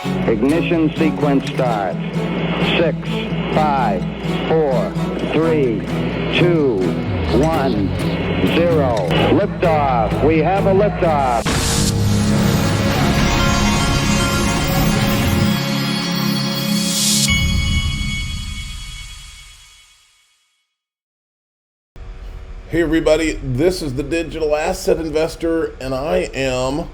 Ignition sequence starts. 6, 5, 4, 3, 2, 1, 0. Liftoff. We have a liftoff. Hey everybody, this is the Digital Asset Investor, and I am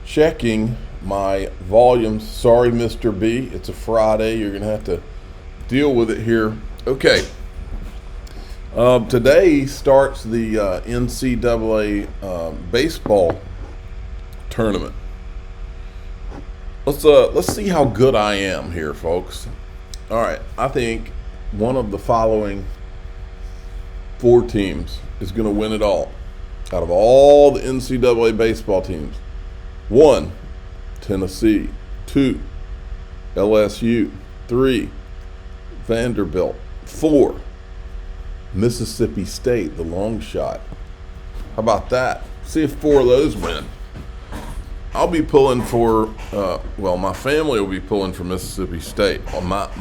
checking my volumes. Sorry, Mr. B, it's a Friday. You're going to have to deal with it here. Okay, today starts the NCAA baseball tournament. Let's see how good I am here, folks. All right, I think one of the following 4 teams is going to win it all. Out of all the NCAA baseball teams, 1, Tennessee, 2, LSU, 3, Vanderbilt, 4, Mississippi State, the long shot. How about that? See if 4 of those win. I'll be pulling for, my family will be pulling for Mississippi State.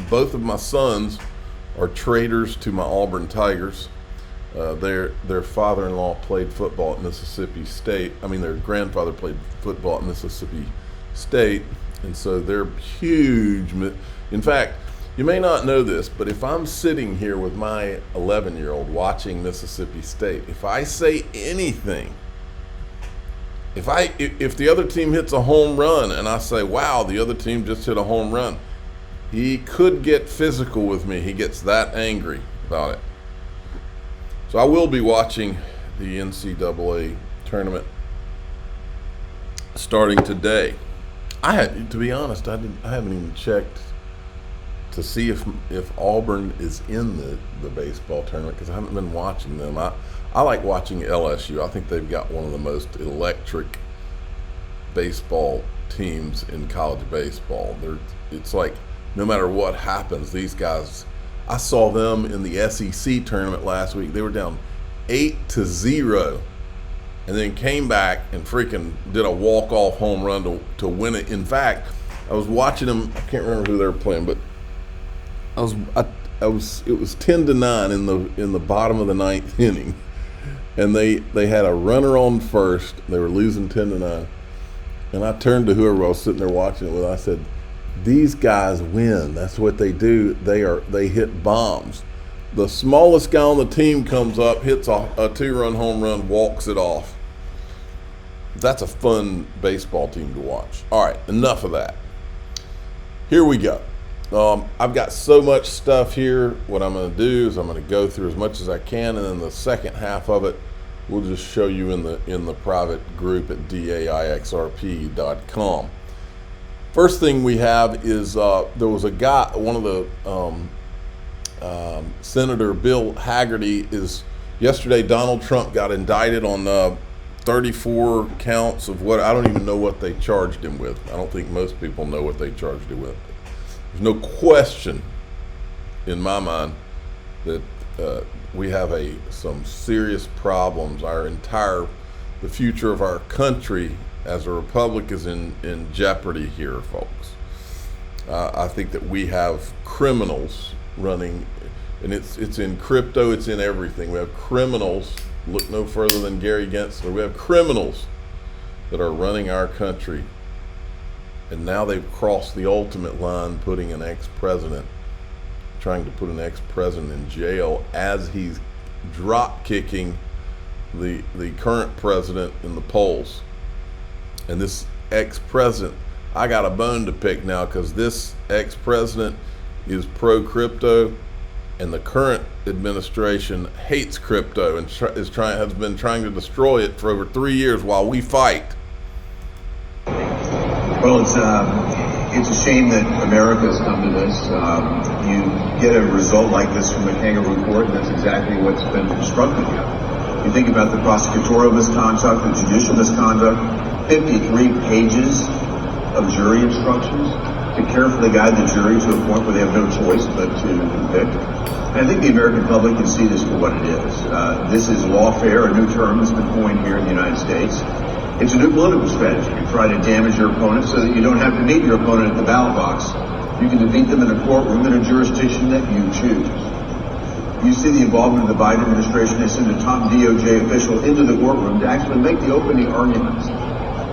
Both of my sons are traders to my Auburn Tigers. Their father-in-law played football at Mississippi State. Their grandfather played football at Mississippi State, and so they're huge. In fact, you may not know this, but if I'm sitting here with my 11-year-old watching Mississippi State, if I say anything, if the other team hits a home run and I say, wow, the other team just hit a home run, he could get physical with me. He gets that angry about it. So I will be watching the NCAA tournament starting today. To be honest, I haven't even checked to see if Auburn is in the baseball tournament because I haven't been watching them. I like watching LSU. I think they've got one of the most electric baseball teams in college baseball. It's like no matter what happens, these guys. I saw them in the SEC tournament last week. They were down 8-0, and then came back and freaking did a walk-off home run to win it. In fact, I was watching them. I can't remember who they were playing, but it was 10-9 in the bottom of the 9th inning, and they had a runner on first. They were losing 10-9, and I turned to whoever I was sitting there watching it with. I said, these guys win. That's what they do. They hit bombs. The smallest guy on the team comes up, hits a 2-run home run, walks it off. That's a fun baseball team to watch. All right, enough of that. Here we go. I've got so much stuff here. What I'm going to do is I'm going to go through as much as I can, and then the second half of it we'll just show you in the private group at daixrp.com. First thing we have is there was a guy, one of the Senator Bill Hagerty yesterday Donald Trump got indicted on 34 counts of what, I don't even know what they charged him with. I don't think most people know what they charged him with. There's no question in my mind that we have some serious problems. The future of our country as a republic is in jeopardy here, folks. I think that we have criminals running, and it's in crypto, it's in everything. We have criminals, look no further than Gary Gensler. We have criminals that are running our country, and now they've crossed the ultimate line, trying to put an ex-president in jail as he's drop kicking the current president in the polls. And this ex-president, I got a bone to pick now because this ex-president is pro-crypto, and the current administration hates crypto and has been trying to destroy it for over 3 years while we fight. Well, it's a shame that America has come to this. You get a result like this from a kangaroo court, and that's exactly what's been constructed here. You think about the prosecutorial misconduct, the judicial misconduct. 53 pages of jury instructions to carefully guide the jury to a point where they have no choice but to convict. And I think the American public can see this for what it is. This is lawfare, a new term that's been coined here in the United States. It's a new political strategy to try to damage your opponent so that you don't have to meet your opponent at the ballot box. You can defeat them in a courtroom in a jurisdiction that you choose. You see the involvement of the Biden administration. They send a top DOJ official into the courtroom to actually make the opening arguments.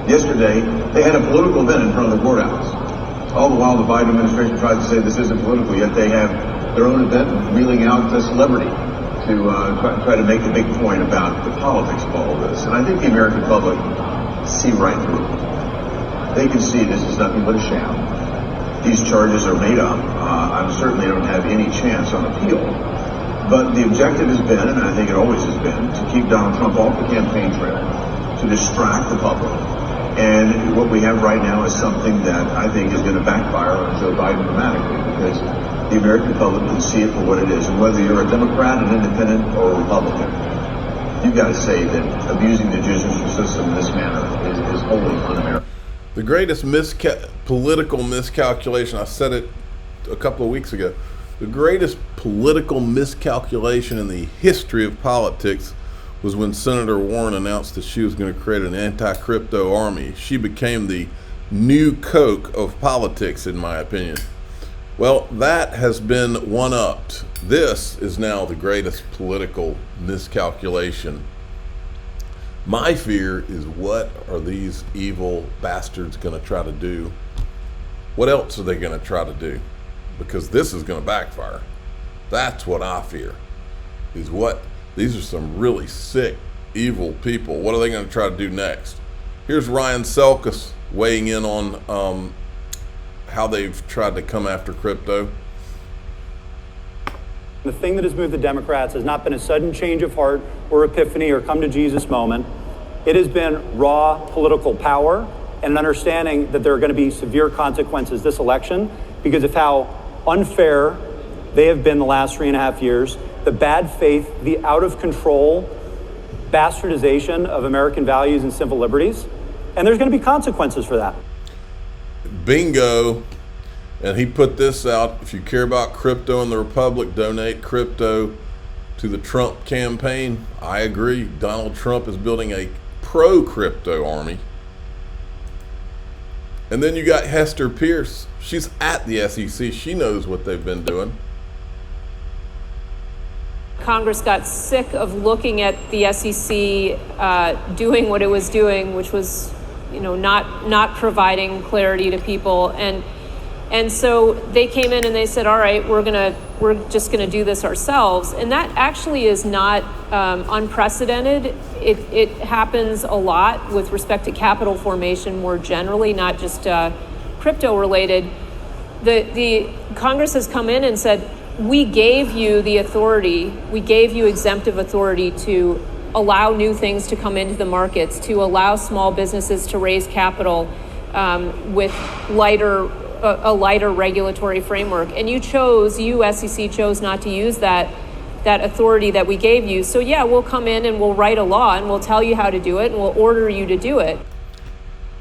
Yesterday, they had a political event in front of the courthouse. All the while, the Biden administration tries to say this isn't political, yet they have their own event reeling out the celebrity to try to make a big point about the politics of all of this. And I think the American public see right through it. They can see this is nothing but a sham. These charges are made up. I certainly don't have any chance on appeal. But the objective has been, and I think it always has been, to keep Donald Trump off the campaign trail, to distract the public. And what we have right now is something that I think is going to backfire on Joe Biden dramatically, because the American public can see it for what it is. And whether you're a Democrat, an independent, or a Republican, you've got to say that abusing the judicial system in this manner is wholly un-American. The greatest political miscalculation, I said it a couple of weeks ago, the greatest political miscalculation in the history of politics was when Senator Warren announced that she was going to create an anti-crypto army. She became the new Coke of politics, in my opinion. Well, that has been one-upped. This is now the greatest political miscalculation. My fear is, what are these evil bastards going to try to do? What else are they going to try to do? Because this is going to backfire. That's what I fear. These are some really sick, evil people. What are they going to try to do next? Here's Ryan Selkis weighing in on how they've tried to come after crypto. The thing that has moved the Democrats has not been a sudden change of heart or epiphany or come to Jesus moment. It has been raw political power and an understanding that there are going to be severe consequences this election because of how unfair they have been the last 3.5 years, the bad faith, the out of control bastardization of American values and civil liberties. And there's going to be consequences for that. Bingo. And he put this out: if you care about crypto and the Republic, donate crypto to the Trump campaign. I agree. Donald Trump is building a pro-crypto army. And then you got Hester Pierce. She's at the SEC. She knows what they've been doing. Congress got sick of looking at the SEC doing what it was doing, which was, not providing clarity to people, and so they came in and they said, all right, we're just gonna do this ourselves, and that actually is not unprecedented. It happens a lot with respect to capital formation more generally, not just crypto related. The Congress has come in and said, we gave you the authority, we gave you exemptive authority to allow new things to come into the markets, to allow small businesses to raise capital with a lighter regulatory framework. And you SEC chose not to use that authority that we gave you. So yeah, we'll come in and we'll write a law and we'll tell you how to do it and we'll order you to do it.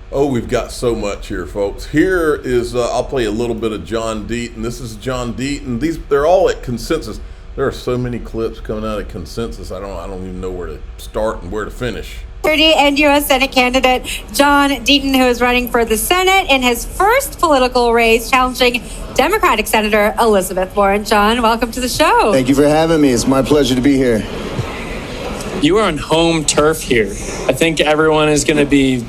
Oh, we've got so much here, folks. Here is, I'll play a little bit of John Deaton. This is John Deaton. They're all at Consensus. There are so many clips coming out of Consensus. I don't even know where to start and where to finish. And U.S. Senate candidate John Deaton, who is running for the Senate in his first political race, challenging Democratic Senator Elizabeth Warren. John, welcome to the show. Thank you for having me. It's my pleasure to be here. You are on home turf here. I think everyone is going to be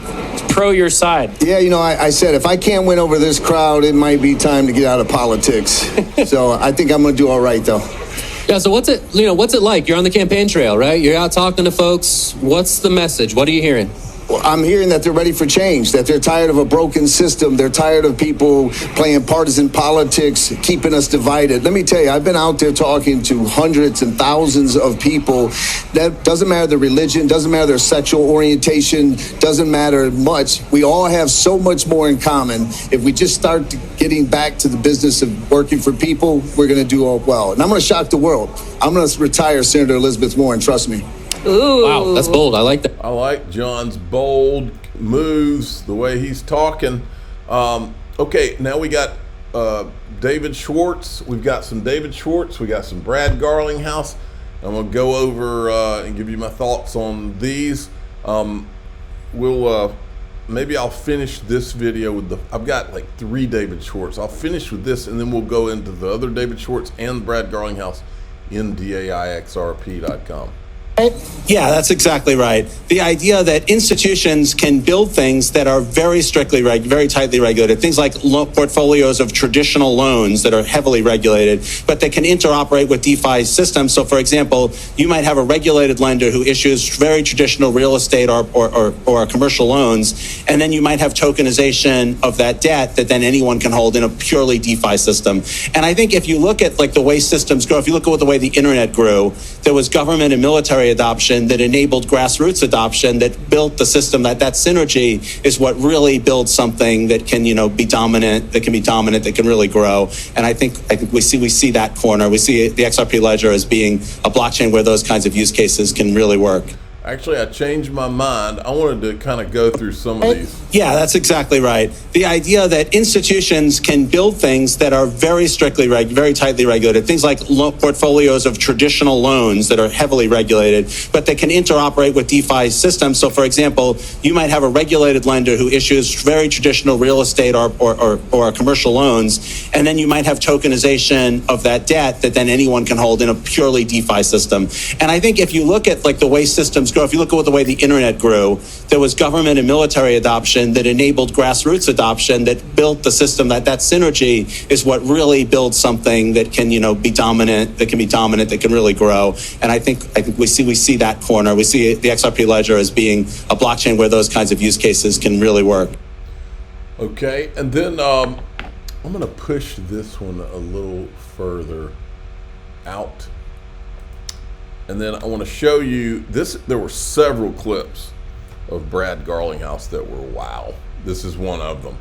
pro your side. Yeah, I said if I can't win over this crowd, it might be time to get out of politics. So I think I'm going to do all right, though. Yeah, so what's it like? You're on the campaign trail, right? You're out talking to folks. What's the message? What are you hearing? Well, I'm hearing that they're ready for change, that they're tired of a broken system. They're tired of people playing partisan politics, keeping us divided. Let me tell you, I've been out there talking to hundreds and thousands of people. That doesn't matter their religion, doesn't matter their sexual orientation, doesn't matter much. We all have so much more in common. If we just start getting back to the business of working for people, we're going to do all well. And I'm going to shock the world. I'm going to retire Senator Elizabeth Warren, trust me. Ooh. Wow, that's bold. I like that. I like John's bold moves, the way he's talking. Okay, now we got David Schwartz. We've got some David Schwartz. We got some Brad Garlinghouse. I'm going to go over and give you my thoughts on these. maybe I'll finish this video with I've got like 3 David Schwartz. I'll finish with this, and then we'll go into the other David Schwartz and Brad Garlinghouse in DAIXRP.com. Yeah, that's exactly right. The idea that institutions can build things that are very strictly, very tightly regulated, things like portfolios of traditional loans that are heavily regulated, but they can interoperate with DeFi systems. So, for example, you might have a regulated lender who issues very traditional real estate or commercial loans, and then you might have tokenization of that debt that then anyone can hold in a purely DeFi system. And I think if you look at like the way systems grow, if you look at the way the internet grew, there was government and military adoption that enabled grassroots adoption that built the system. That synergy is what really builds something that can be dominant, that can really grow. And I think we see that corner. We see the XRP ledger as being a blockchain where those kinds of use cases can really work. Actually, I changed my mind. I wanted to kind of go through some of these. Yeah, that's exactly right. The idea that institutions can build things that are very strictly, very tightly regulated, things like portfolios of traditional loans that are heavily regulated, but they can interoperate with DeFi systems. So, for example, you might have a regulated lender who issues very traditional real estate or commercial loans, and then you might have tokenization of that debt that then anyone can hold in a purely DeFi system. And I think if you look at like the way systems grow, if you look at the way the internet grew, there was government and military adoption that enabled grassroots adoption that built the system. That synergy is what really builds something that can be dominant, that can really grow. And I think we see that corner. We see the XRP ledger as being a blockchain where those kinds of use cases can really work. Okay, and then I'm going to push this one a little further out. And then I want to show you this. There were several clips of Brad Garlinghouse that were wow. This is one of them.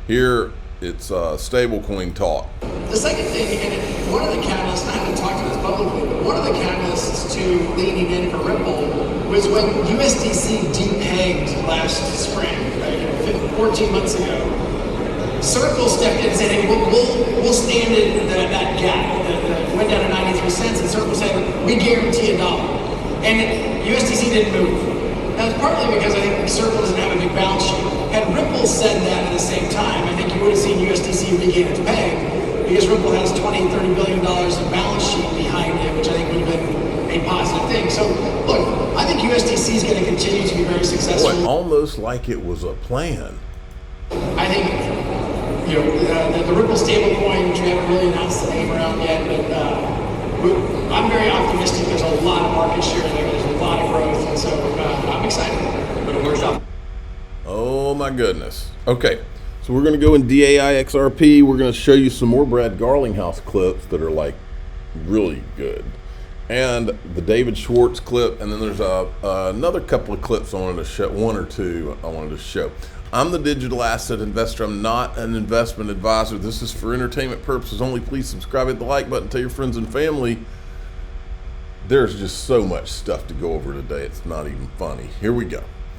Here, it's stablecoin talk. The second thing, and one of the catalysts, I haven't talked about this publicly, but one of the catalysts to leaning in for Ripple was when USDC depegged last spring, right, 14 months ago. Circle stepped in and said, hey, we'll stand in that gap. It went down to 93 cents, and Circle said, we guarantee $1. And USDC didn't move. Now, it's partly because I think Circle doesn't have a big balance sheet. Had Ripple said that at the same time, I think you would have seen USDC regain its peg, because Ripple has $20, $30 billion of balance sheet behind it, which I think would have been a positive thing. So, look, I think USDC is going to continue to be very successful. Boy, almost like it was a plan. I think the Ripple stablecoin, which we haven't really announced the name around yet, but I'm very optimistic. There's a lot of market share there. There's a lot of growth, and so I'm excited. But it works out. Oh my goodness. Okay, so we're going to go in DAIXRP. We're going to show you some more Brad Garlinghouse clips that are like really good, and the David Schwartz clip, and then there's another couple of clips I wanted to show, one or two I wanted to show. I'm the digital asset investor. I'm not an investment advisor. This is for entertainment purposes only. Please subscribe, hit the like button, tell your friends and family. There's just so much stuff to go over today. It's not even funny. Here we go.